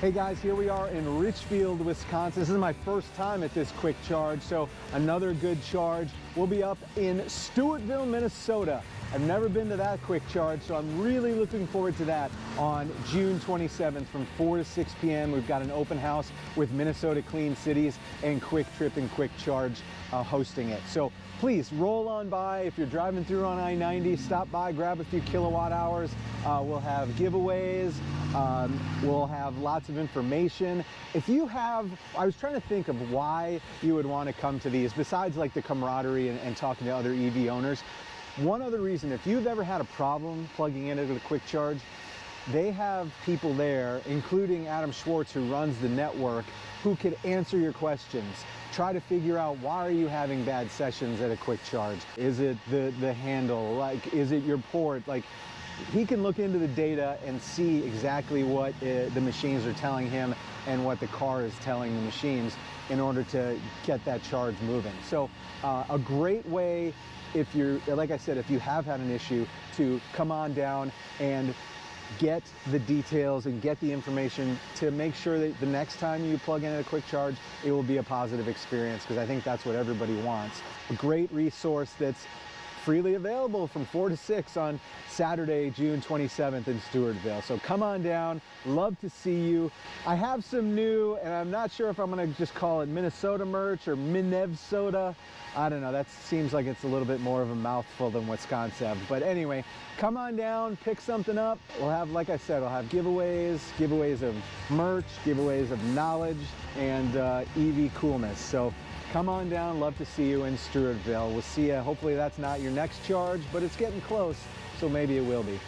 Hey guys, here we are in Richfield, Wisconsin. This is my first time at this Kwik Charge, so another good charge. We'll be up in Stewartville, Minnesota. I've never been to that Kwik Charge, so I'm really looking forward to that on June 27th from 4 to 6 p.m. We've got an open house with Minnesota Clean Cities and Kwik Trip and Kwik Charge hosting it. So please roll on by. If you're driving through on I-90, stop by, grab a few kilowatt hours. We'll have giveaways. We'll have lots of information. If you have, I was trying to think of why you would want to come to these, besides like the camaraderie and talking to other EV owners. One other reason, if you've ever had a problem plugging into the Kwik Charge, they have people there, including Adam Schwartz, who runs the network, who could answer your questions. Try to figure out, why are you having bad sessions at a Kwik Charge? Is it the handle? Like, is it your port? Like, he can look into the data and see exactly what the machines are telling him and what the car is telling the machines in order to get that charge moving. So a great way, if you're, like I said, if you have had an issue, to come on down and get the details and get the information to make sure that the next time you plug in at a Kwik Charge, it will be a positive experience, because I think that's what everybody wants. A great resource that's freely available from 4 to 6 on Saturday, June 27th in Stewartville. So come on down, love to see you. I have some new, and I'm not sure if I'm gonna just call it MinnEVsota merch or MinnEVsota. I don't know, that seems like it's a little bit more of a mouthful than Wisconsin. But anyway, come on down, pick something up. We'll have, like I said, we'll have giveaways of merch, giveaways of knowledge, and EV coolness. So come on down, love to see you in Stewartville. We'll see you, hopefully that's not your next charge, but it's getting close, so maybe it will be.